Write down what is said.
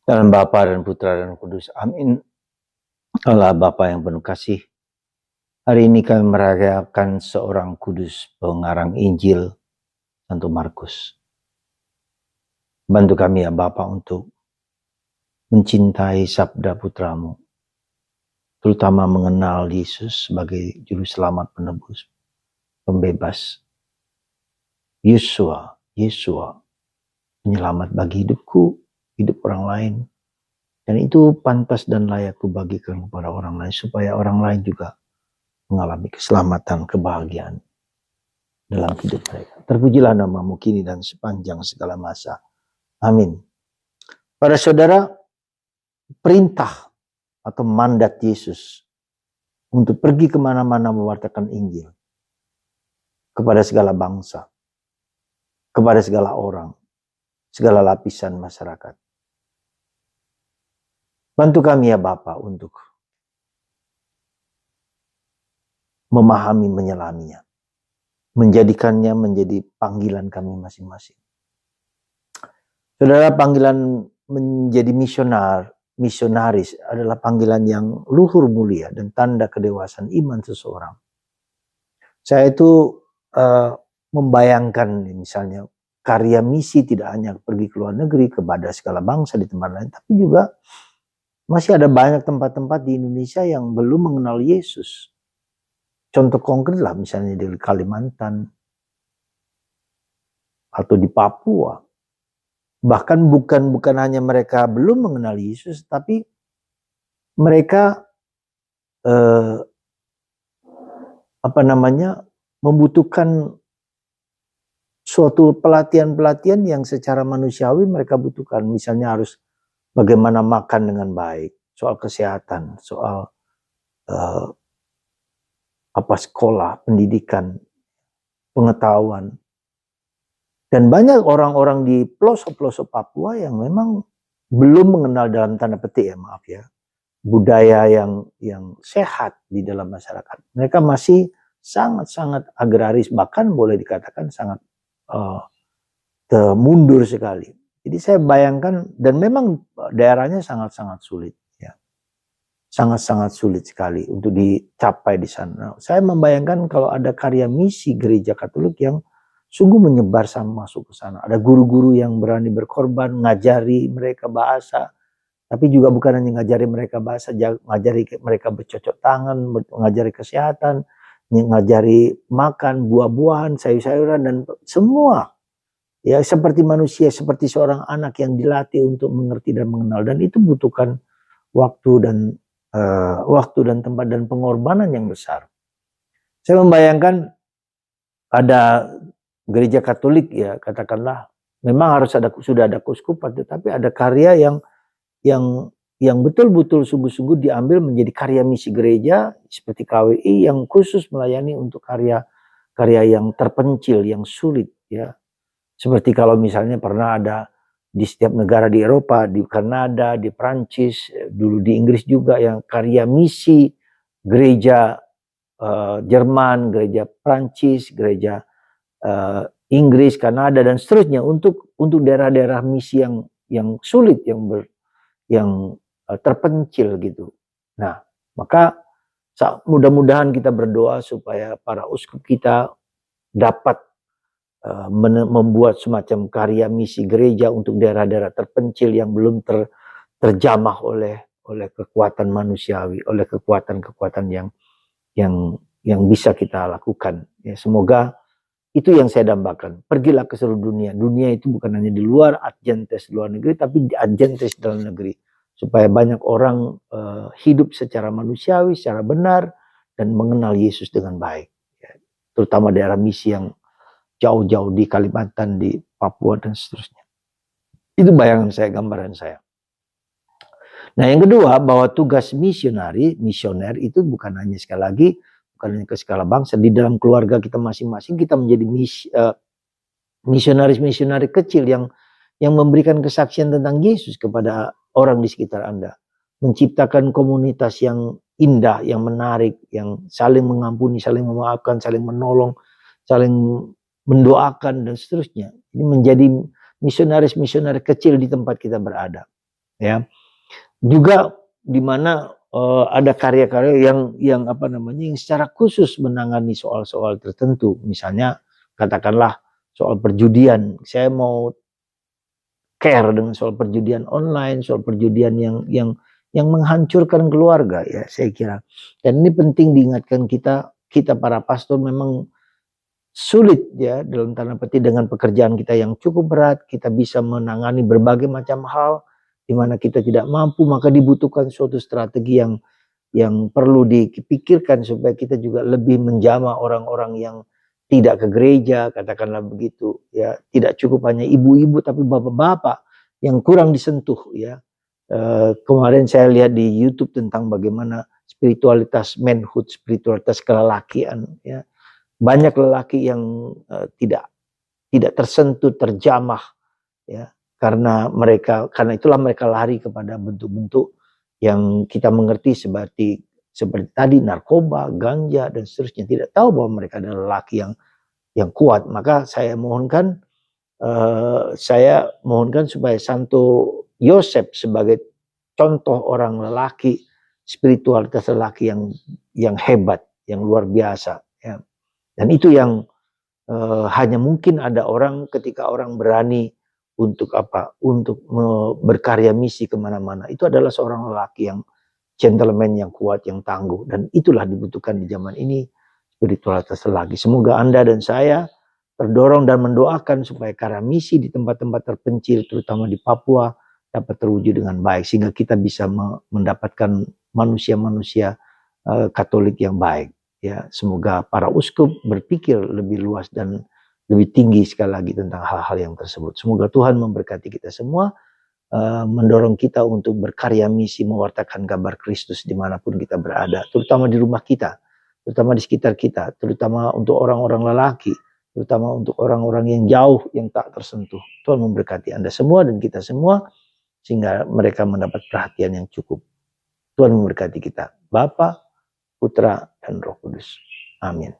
Dalam Bapa dan Putra dan Kudus. Amin. Allah Bapa yang penuh kasih. Hari ini kami merayakan seorang kudus pengarang Injil, Santo Markus. Bantu kami ya Bapa untuk mencintai sabda putramu. Terutama mengenal Yesus sebagai juru selamat penebus, pembebas. Yesua, penyelamat bagi hidupku, hidup orang lain. Dan itu pantas dan layak kubagikan kepada orang lain supaya orang lain juga mengalami keselamatan, kebahagiaan dalam hidup mereka. Terpujilah namamu kini dan sepanjang segala masa. Amin. Para saudara, perintah atau mandat Yesus untuk pergi kemana-mana mewartakan Injil kepada segala bangsa, kepada segala orang, segala lapisan masyarakat. Bantu kami ya Bapa untuk memahami, menyelaminya, menjadikannya menjadi panggilan kami masing-masing. Saudara, panggilan menjadi misionaris adalah panggilan yang luhur mulia dan tanda kedewasaan iman seseorang. Saya itu membayangkan misalnya karya misi tidak hanya pergi ke luar negeri kepada segala bangsa di tempat lain, tapi juga masih ada banyak tempat-tempat di Indonesia yang belum mengenal Yesus. Contoh konkret lah misalnya di Kalimantan atau di Papua. Bahkan bukan hanya mereka belum mengenal Yesus, tapi mereka membutuhkan suatu pelatihan-pelatihan yang secara manusiawi mereka butuhkan. Misalnya harus bagaimana makan dengan baik, soal kesehatan, soal sekolah, pendidikan, pengetahuan. Dan banyak orang-orang di pelosok-pelosok Papua yang memang belum mengenal dalam tanda petik budaya yang sehat di dalam masyarakat. Mereka masih sangat-sangat agraris, bahkan boleh dikatakan sangat mundur sekali. Jadi saya bayangkan, dan memang daerahnya sangat-sangat sulit. Sangat-sangat sulit sekali untuk dicapai di sana. Saya membayangkan kalau ada karya misi gereja Katolik yang sungguh menyebar masuk ke sana. Ada guru-guru yang berani berkorban, ngajari mereka bahasa. Tapi juga bukan hanya ngajari mereka bahasa, ngajari mereka bercocok tangan, ngajari kesehatan, ngajari makan buah-buahan, sayur-sayuran, dan semua. Ya, seperti manusia, seperti seorang anak yang dilatih untuk mengerti dan mengenal. Dan itu butuhkan waktu dan tempat dan pengorbanan yang besar. Saya membayangkan ada gereja Katolik ya, katakanlah memang sudah ada keuskupan, tetapi ada karya yang betul-betul sungguh-sungguh diambil menjadi karya misi gereja seperti KWI yang khusus melayani untuk karya yang terpencil, yang sulit ya. Seperti kalau misalnya pernah ada di setiap negara di Eropa, di Kanada, di Prancis, dulu di Inggris juga yang karya misi gereja Jerman, gereja Prancis, gereja Inggris, Kanada dan seterusnya untuk daerah-daerah misi yang sulit, yang terpencil gitu. Nah, maka mudah-mudahan kita berdoa supaya para uskup kita dapat membuat semacam karya misi gereja untuk daerah-daerah terpencil yang belum terjamah oleh kekuatan manusiawi, oleh kekuatan-kekuatan yang bisa kita lakukan. Ya, semoga itu yang saya dambakan. Pergilah ke seluruh dunia. Dunia itu bukan hanya di luar, adjentes luar negeri, tapi di adjentes dalam negeri. Supaya banyak orang hidup secara manusiawi, secara benar, dan mengenal Yesus dengan baik. Ya, terutama daerah misi yang jauh-jauh di Kalimantan, di Papua, dan seterusnya. Itu bayangan saya, gambaran saya. Nah, yang kedua, bahwa tugas misioner itu bukan hanya sekali lagi, bukan hanya ke skala bangsa. Di dalam keluarga kita masing-masing, kita menjadi misionaris kecil yang memberikan kesaksian tentang Yesus kepada orang di sekitar Anda. Menciptakan komunitas yang indah, yang menarik, yang saling mengampuni, saling memaafkan, saling menolong, saling mendoakan dan seterusnya. Ini menjadi misionaris kecil di tempat kita berada. ya. Juga di mana ada karya-karya yang apa namanya, yang secara khusus menangani soal-soal tertentu. Misalnya katakanlah soal perjudian. Saya mau care dengan soal perjudian online, soal perjudian yang menghancurkan keluarga, ya saya kira. Dan ini penting diingatkan kita para pastor memang sulit, ya dalam tanda petik, dengan pekerjaan kita yang cukup berat. Kita bisa menangani berbagai macam hal di mana kita tidak mampu, maka dibutuhkan suatu strategi yang perlu dipikirkan supaya kita juga lebih menjamah orang-orang yang tidak ke gereja, katakanlah begitu, ya. Tidak cukup hanya ibu-ibu, tapi bapak-bapak yang kurang disentuh, ya. Kemarin saya lihat di YouTube tentang bagaimana spiritualitas manhood, spiritualitas kelelakian, ya. Banyak lelaki yang tidak tersentuh, terjamah, ya, karena itulah mereka lari kepada bentuk-bentuk yang kita mengerti seperti tadi narkoba, ganja dan seterusnya. Tidak tahu bahwa mereka adalah lelaki yang kuat. Maka saya mohonkan supaya Santo Yosef sebagai contoh orang lelaki, spiritualitas lelaki yang hebat, yang luar biasa, ya. Dan itu yang hanya mungkin ada orang ketika orang berani untuk apa? Untuk berkarya misi kemana-mana. Itu adalah seorang lelaki yang gentleman, yang kuat, yang tangguh. Dan itulah dibutuhkan di zaman ini, spiritualitas lelaki. Semoga Anda dan saya terdorong dan mendoakan supaya karya misi di tempat-tempat terpencil, terutama di Papua, dapat terwujud dengan baik. Sehingga kita bisa mendapatkan manusia-manusia Katolik yang baik. Ya, semoga para uskup berpikir lebih luas dan lebih tinggi sekali lagi tentang hal-hal yang tersebut. Semoga Tuhan memberkati kita semua, mendorong kita untuk berkarya misi, mewartakan kabar Kristus dimanapun kita berada, terutama di rumah kita, terutama di sekitar kita, terutama untuk orang-orang lelaki, terutama untuk orang-orang yang jauh, yang tak tersentuh. Tuhan memberkati Anda semua dan kita semua, sehingga mereka mendapat perhatian yang cukup. Tuhan memberkati kita, Bapa, Putra, dan Roh Kudus. Amin.